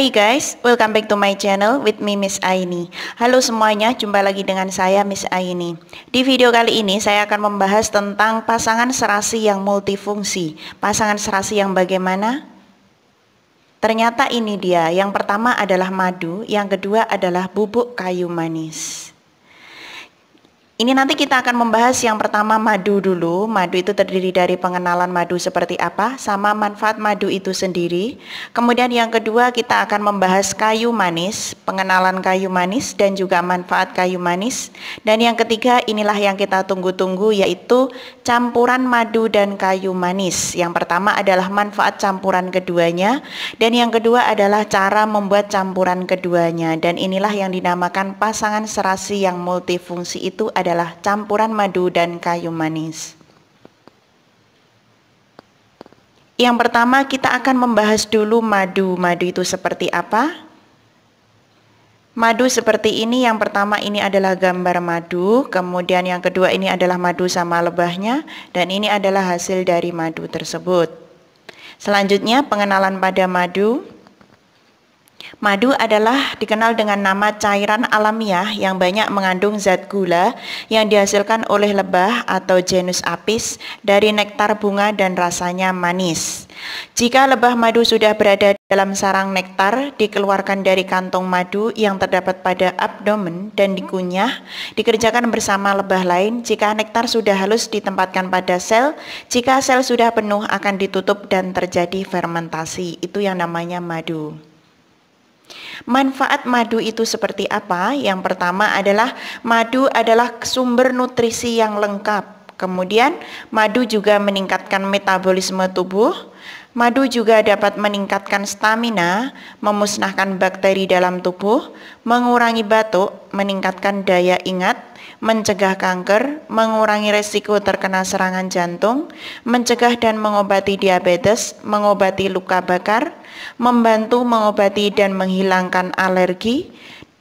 Hai guys, welcome back to my channel with me Miss Aini. Halo semuanya, jumpa lagi dengan saya Miss Aini. Di video kali ini saya akan membahas tentang pasangan serasi yang multifungsi. Pasangan serasi yang bagaimana? Ternyata ini dia. Yang pertama adalah madu, yang kedua adalah bubuk kayu manis. Ini nanti kita akan membahas yang pertama madu dulu. Madu itu terdiri dari pengenalan madu seperti apa, sama manfaat madu itu sendiri. Kemudian yang kedua kita akan membahas kayu manis, pengenalan kayu manis dan juga manfaat kayu manis. Dan yang ketiga inilah yang kita tunggu-tunggu, yaitu campuran madu dan kayu manis. Yang pertama adalah manfaat campuran keduanya, dan yang kedua adalah cara membuat campuran keduanya. Dan inilah yang dinamakan pasangan serasi yang multifungsi, itu adalah campuran madu dan kayu manis. Yang pertama kita akan membahas dulu madu. Madu itu seperti apa? Madu seperti ini. Yang pertama ini adalah gambar madu, kemudian yang kedua ini adalah madu sama lebahnya, dan ini adalah hasil dari madu tersebut. Selanjutnya pengenalan pada madu. Madu adalah dikenal dengan nama cairan alamiah yang banyak mengandung zat gula yang dihasilkan oleh lebah atau genus Apis dari nektar bunga dan rasanya manis. Jika lebah madu sudah berada dalam sarang nektar, dikeluarkan dari kantong madu yang terdapat pada abdomen dan dikunyah, dikerjakan bersama lebah lain. Jika nektar sudah halus, ditempatkan pada sel. Jika sel sudah penuh, akan ditutup dan terjadi fermentasi. Itu yang namanya madu. Manfaat madu itu seperti apa? Yang pertama adalah madu adalah sumber nutrisi yang lengkap. Kemudian madu juga meningkatkan metabolisme tubuh. Madu juga dapat meningkatkan stamina, memusnahkan bakteri dalam tubuh, mengurangi batuk, meningkatkan daya ingat, mencegah kanker, mengurangi resiko terkena serangan jantung, mencegah dan mengobati diabetes, mengobati luka bakar, membantu mengobati dan menghilangkan alergi.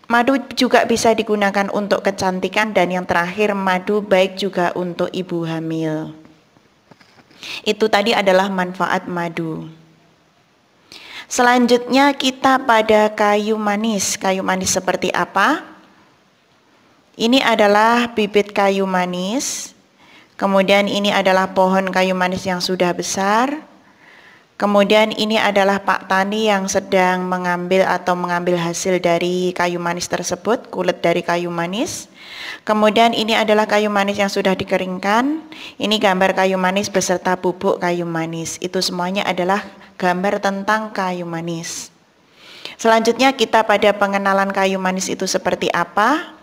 Madu juga bisa digunakan untuk kecantikan, dan yang terakhir madu baik juga untuk ibu hamil. Itu tadi adalah manfaat madu. Selanjutnya kita pada kayu manis. Kayu manis seperti apa? Ini adalah bibit kayu manis. Kemudian ini adalah pohon kayu manis yang sudah besar. Kemudian ini adalah Pak Tani yang sedang mengambil hasil dari kayu manis tersebut, kulit dari kayu manis. Kemudian ini adalah kayu manis yang sudah dikeringkan. Ini gambar kayu manis beserta bubuk kayu manis. Itu semuanya adalah gambar tentang kayu manis. Selanjutnya kita pada pengenalan kayu manis itu seperti apa.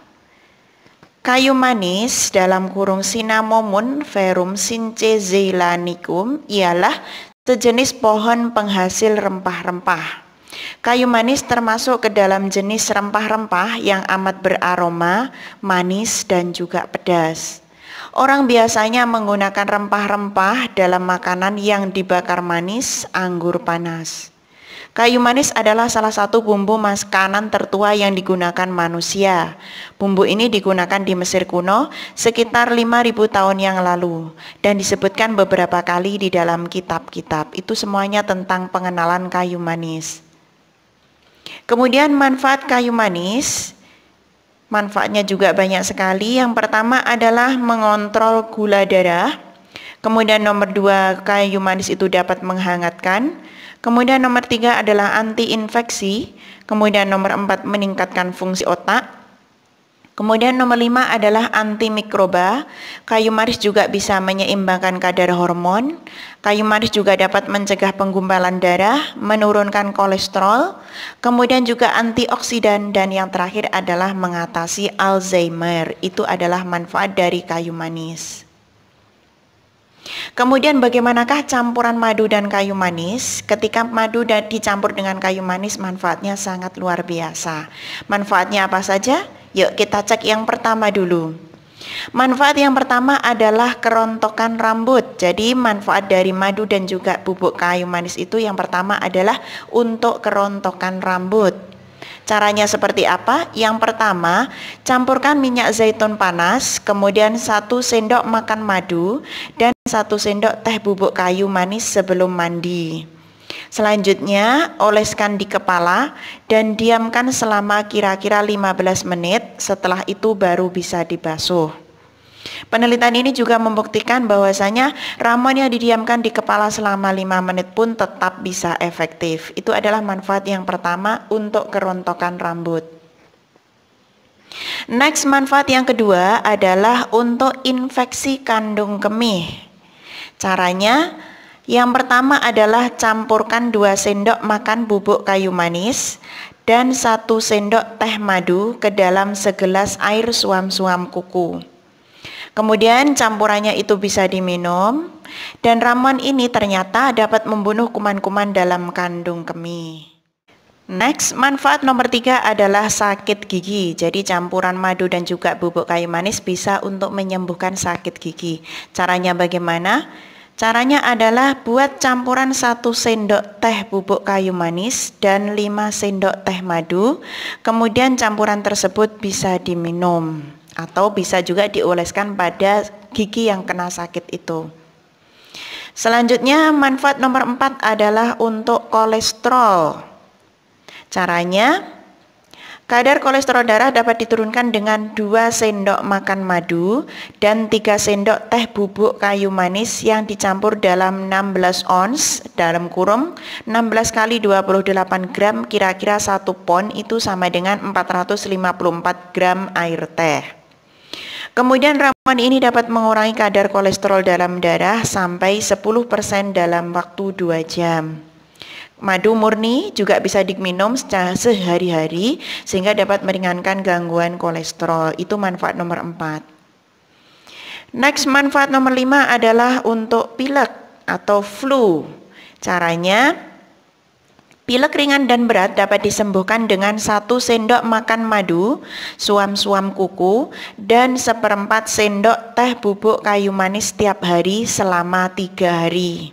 Kayu manis dalam kurung Cinnamomum verum cinchezelanicum ialah sejenis pohon penghasil rempah-rempah. Kayu manis termasuk ke dalam jenis rempah-rempah yang amat beraroma, manis dan juga pedas. Orang biasanya menggunakan rempah-rempah dalam makanan yang dibakar manis, anggur panas. Kayu manis adalah salah satu bumbu makanan tertua yang digunakan manusia. Bumbu ini digunakan di Mesir kuno sekitar 5.000 tahun yang lalu dan disebutkan beberapa kali di dalam kitab-kitab. Itu semuanya tentang pengenalan kayu manis. Kemudian manfaat kayu manis. Manfaatnya juga banyak sekali. Yang pertama adalah mengontrol gula darah. Kemudian nomor 2, kayu manis itu dapat menghangatkan. Kemudian nomor 3 adalah anti-infeksi. Kemudian nomor 4 meningkatkan fungsi otak. Kemudian nomor 5 adalah antimikroba. Kayu manis juga bisa menyeimbangkan kadar hormon. Kayu manis juga dapat mencegah penggumpalan darah, menurunkan kolesterol. Kemudian juga antioksidan, dan yang terakhir adalah mengatasi Alzheimer. Itu adalah manfaat dari kayu manis. Kemudian bagaimanakah campuran madu dan kayu manis? Ketika madu dicampur dengan kayu manis, manfaatnya sangat luar biasa. Manfaatnya apa saja? Yuk kita cek yang pertama dulu. Manfaat yang pertama adalah kerontokan rambut. Jadi manfaat dari madu dan juga bubuk kayu manis itu yang pertama adalah untuk kerontokan rambut. Caranya seperti apa? Yang pertama, campurkan minyak zaitun panas, kemudian 1 sendok makan madu dan 1 sendok teh bubuk kayu manis sebelum mandi. Selanjutnya, oleskan di kepala dan diamkan selama kira-kira 15 menit. Setelah itu baru bisa dibasuh. Penelitian ini juga membuktikan bahwasanya ramuan yang didiamkan di kepala selama 5 menit pun tetap bisa efektif. Itu adalah manfaat yang pertama untuk kerontokan rambut. Next, manfaat yang kedua adalah untuk infeksi kandung kemih. Caranya, yang pertama adalah campurkan 2 sendok makan bubuk kayu manis dan 1 sendok teh madu ke dalam segelas air suam-suam kuku. Kemudian campurannya itu bisa diminum, dan ramuan ini ternyata dapat membunuh kuman-kuman dalam kandung kemih. Next, manfaat nomor 3 adalah sakit gigi. Jadi campuran madu dan juga bubuk kayu manis bisa untuk menyembuhkan sakit gigi. Caranya bagaimana? Caranya adalah buat campuran 1 sendok teh bubuk kayu manis dan 5 sendok teh madu. Kemudian campuran tersebut bisa diminum atau bisa juga dioleskan pada gigi yang kena sakit itu. Selanjutnya, manfaat nomor 4 adalah untuk kolesterol. Caranya, kadar kolesterol darah dapat diturunkan dengan 2 sendok makan madu dan 3 sendok teh bubuk kayu manis yang dicampur dalam 16 ons, dalam kurung 16 kali 28 gram, kira-kira 1 pon, itu sama dengan 454 gram air teh. Kemudian ramuan ini dapat mengurangi kadar kolesterol dalam darah sampai 10% dalam waktu 2 jam. Madu murni juga bisa diminum secara sehari-hari sehingga dapat meringankan gangguan kolesterol. Itu manfaat nomor 4. Next, manfaat nomor 5 adalah untuk pilek atau flu. Caranya, pilek ringan dan berat dapat disembuhkan dengan 1 sendok makan madu, suam-suam kuku, dan 1/4 sendok teh bubuk kayu manis setiap hari selama 3 hari.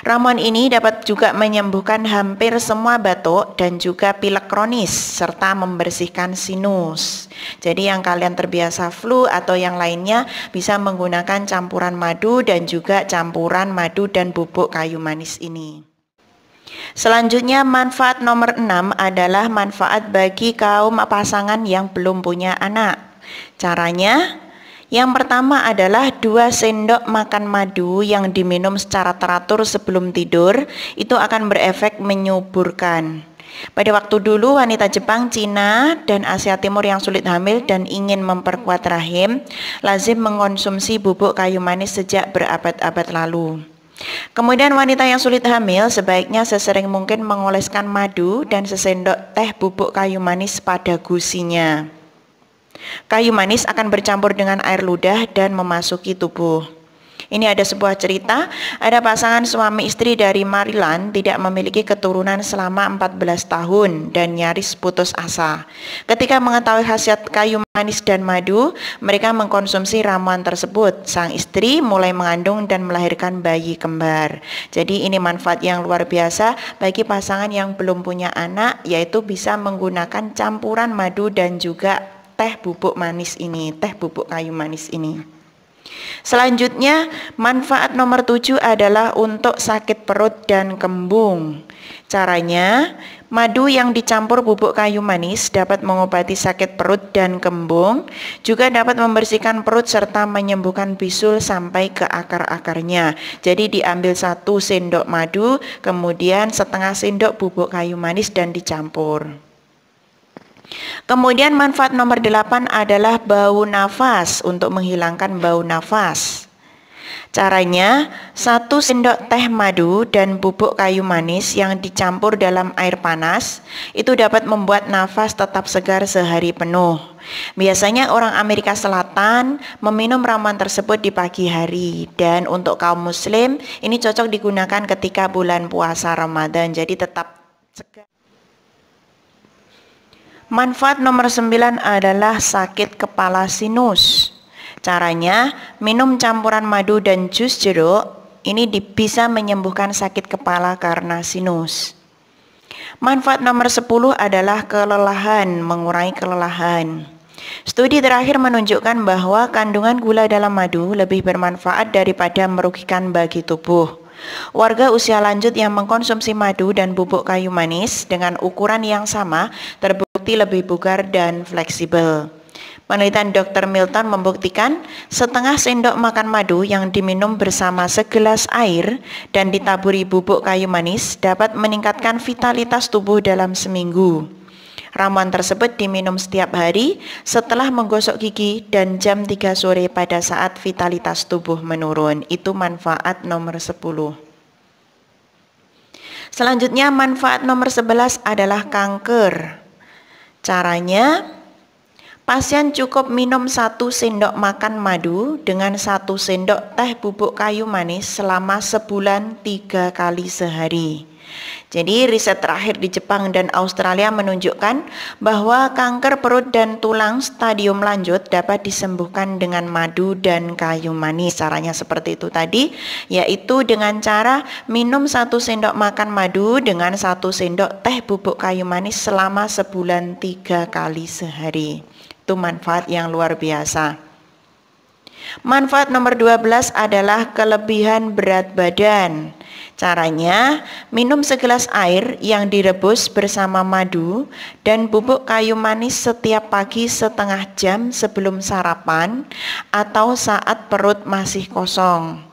Ramuan ini dapat juga menyembuhkan hampir semua batuk dan juga pilek kronis serta membersihkan sinus. Jadi yang kalian terbiasa flu atau yang lainnya bisa menggunakan campuran madu dan juga campuran madu dan bubuk kayu manis ini. Selanjutnya, manfaat nomor 6 adalah manfaat bagi kaum pasangan yang belum punya anak. Caranya, yang pertama adalah 2 sendok makan madu yang diminum secara teratur sebelum tidur, itu akan berefek menyuburkan. Pada waktu dulu wanita Jepang, Cina, dan Asia Timur yang sulit hamil dan ingin memperkuat rahim, lazim mengonsumsi bubuk kayu manis sejak berabad-abad lalu. Kemudian wanita yang sulit hamil sebaiknya sesering mungkin mengoleskan madu dan sesendok teh bubuk kayu manis pada gusinya. Kayu manis akan bercampur dengan air ludah dan memasuki tubuh. Ini ada sebuah cerita, ada pasangan suami istri dari Maryland tidak memiliki keturunan selama 14 tahun dan nyaris putus asa. Ketika mengetahui khasiat kayu manis dan madu, mereka mengkonsumsi ramuan tersebut. Sang istri mulai mengandung dan melahirkan bayi kembar. Jadi ini manfaat yang luar biasa bagi pasangan yang belum punya anak, yaitu bisa menggunakan campuran madu dan juga teh bubuk manis ini, teh bubuk kayu manis ini. Selanjutnya, manfaat nomor 7 adalah untuk sakit perut dan kembung. Caranya, madu yang dicampur bubuk kayu manis dapat mengobati sakit perut dan kembung, juga dapat membersihkan perut serta menyembuhkan bisul sampai ke akar-akarnya. Jadi diambil 1 sendok madu, kemudian setengah sendok bubuk kayu manis dan dicampur. Kemudian manfaat nomor 8 adalah bau nafas, untuk menghilangkan bau nafas. Caranya, 1 sendok teh madu dan bubuk kayu manis yang dicampur dalam air panas itu dapat membuat nafas tetap segar sehari penuh. Biasanya orang Amerika Selatan meminum ramuan tersebut di pagi hari, dan untuk kaum muslim ini cocok digunakan ketika bulan puasa Ramadan, jadi tetap segar. Manfaat nomor 9 adalah sakit kepala sinus. Caranya, minum campuran madu dan jus jeruk, ini bisa menyembuhkan sakit kepala karena sinus. Manfaat nomor 10 adalah kelelahan, mengurangi kelelahan. Studi terakhir menunjukkan bahwa kandungan gula dalam madu lebih bermanfaat daripada merugikan bagi tubuh. Warga usia lanjut yang mengkonsumsi madu dan bubuk kayu manis dengan ukuran yang sama terbukti lebih bugar dan fleksibel. Penelitian Dr. Milton membuktikan setengah sendok makan madu yang diminum bersama segelas air dan ditaburi bubuk kayu manis dapat meningkatkan vitalitas tubuh dalam seminggu. Ramuan tersebut diminum setiap hari setelah menggosok gigi dan jam 3 sore pada saat vitalitas tubuh menurun. Itu manfaat nomor 10. Selanjutnya manfaat nomor 11 adalah kanker. Caranya, pasien cukup minum 1 sendok makan madu dengan 1 sendok teh bubuk kayu manis selama sebulan 3 kali sehari. Jadi riset terakhir di Jepang dan Australia menunjukkan bahwa kanker perut dan tulang stadium lanjut dapat disembuhkan dengan madu dan kayu manis. Caranya seperti itu tadi, yaitu dengan cara minum 1 sendok makan madu dengan 1 sendok teh bubuk kayu manis selama sebulan 3 kali sehari. Itu manfaat yang luar biasa. Manfaat nomor 12 adalah kelebihan berat badan. Caranya, minum segelas air yang direbus bersama madu dan bubuk kayu manis setiap pagi setengah jam sebelum sarapan atau saat perut masih kosong.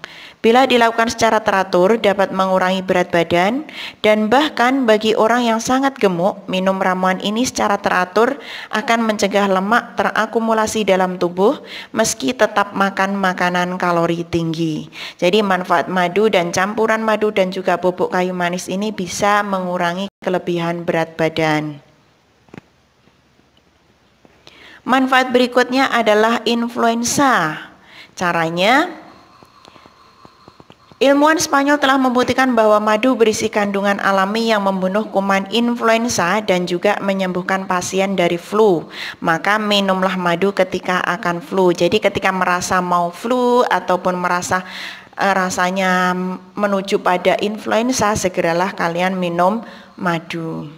Bila dilakukan secara teratur dapat mengurangi berat badan dan bahkan bagi orang yang sangat gemuk, minum ramuan ini secara teratur akan mencegah lemak terakumulasi dalam tubuh meski tetap makan makanan kalori tinggi. Jadi manfaat madu dan campuran madu dan juga bubuk kayu manis ini bisa mengurangi kelebihan berat badan. Manfaat berikutnya adalah influenza. Caranya, ilmuwan Spanyol telah membuktikan bahwa madu berisi kandungan alami yang membunuh kuman influenza dan juga menyembuhkan pasien dari flu. Maka minumlah madu ketika akan flu. Jadi ketika merasa mau flu ataupun merasa rasanya menuju pada influenza, segeralah kalian minum madu.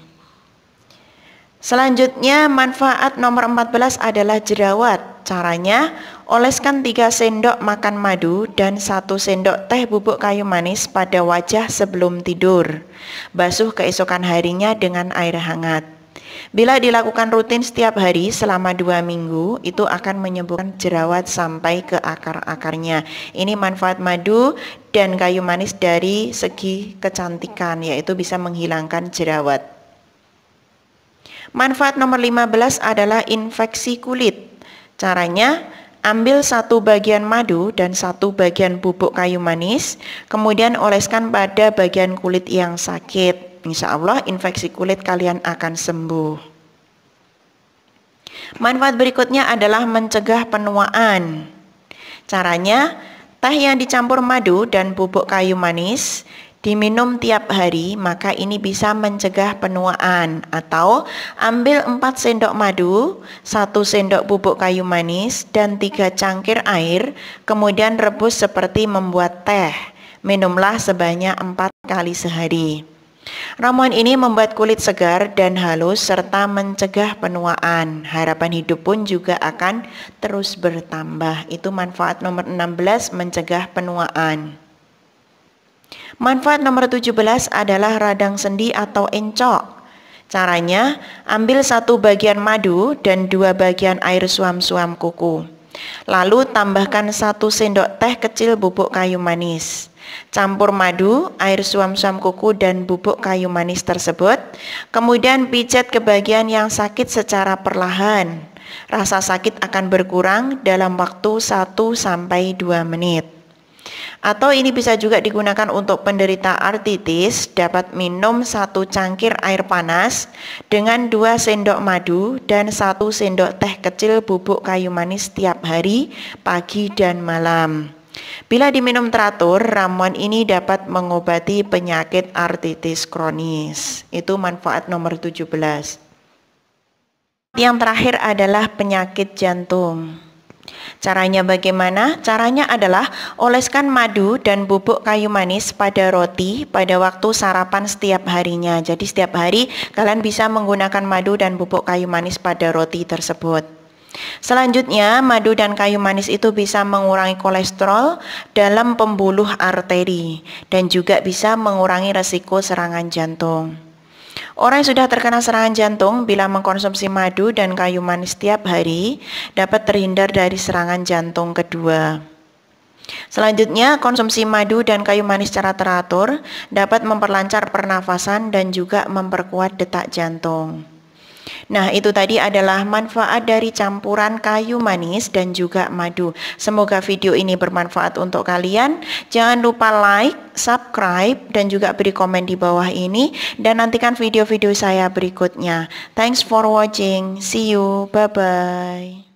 Selanjutnya manfaat nomor 14 adalah jerawat. Caranya, oleskan 3 sendok makan madu dan 1 sendok teh bubuk kayu manis pada wajah sebelum tidur. Basuh keesokan harinya dengan air hangat. Bila dilakukan rutin setiap hari selama 2 minggu, itu akan menyembuhkan jerawat sampai ke akar-akarnya. Ini manfaat madu dan kayu manis dari segi kecantikan, yaitu bisa menghilangkan jerawat. Manfaat nomor 15 adalah infeksi kulit. Caranya, ambil 1 bagian madu dan 1 bagian bubuk kayu manis, kemudian oleskan pada bagian kulit yang sakit. Insya Allah infeksi kulit kalian akan sembuh. Manfaat berikutnya adalah mencegah penuaan. Caranya, teh yang dicampur madu dan bubuk kayu manis diminum tiap hari, maka ini bisa mencegah penuaan. Atau ambil 4 sendok madu, 1 sendok bubuk kayu manis, dan 3 cangkir air, kemudian rebus seperti membuat teh. Minumlah sebanyak 4 kali sehari. Ramuan ini membuat kulit segar dan halus serta mencegah penuaan. Harapan hidup pun juga akan terus bertambah. Itu manfaat nomor 16, mencegah penuaan. Manfaat nomor 17 adalah radang sendi atau encok. Caranya, ambil 1 bagian madu dan 2 bagian air suam-suam kuku. Lalu tambahkan 1 sendok teh kecil bubuk kayu manis. Campur madu, air suam-suam kuku dan bubuk kayu manis tersebut. Kemudian pijat ke bagian yang sakit secara perlahan. Rasa sakit akan berkurang dalam waktu 1-2 menit. Atau ini bisa juga digunakan untuk penderita artritis, dapat minum 1 cangkir air panas dengan 2 sendok madu dan 1 sendok teh kecil bubuk kayu manis setiap hari, pagi dan malam. Bila diminum teratur, ramuan ini dapat mengobati penyakit artritis kronis. Itu manfaat nomor 17. Yang terakhir adalah penyakit jantung. Caranya bagaimana? Caranya adalah oleskan madu dan bubuk kayu manis pada roti pada waktu sarapan setiap harinya. Jadi setiap hari kalian bisa menggunakan madu dan bubuk kayu manis pada roti tersebut. Selanjutnya, madu dan kayu manis itu bisa mengurangi kolesterol dalam pembuluh arteri dan juga bisa mengurangi resiko serangan jantung. Orang yang sudah terkena serangan jantung bila mengkonsumsi madu dan kayu manis setiap hari dapat terhindar dari serangan jantung kedua. Selanjutnya, konsumsi madu dan kayu manis secara teratur dapat memperlancar pernafasan dan juga memperkuat detak jantung. Nah, itu tadi adalah manfaat dari campuran kayu manis dan juga madu. Semoga video ini bermanfaat untuk kalian. Jangan lupa like, subscribe, dan juga beri komen di bawah ini. Dan nantikan video-video saya berikutnya. Thanks for watching. See you. Bye-bye.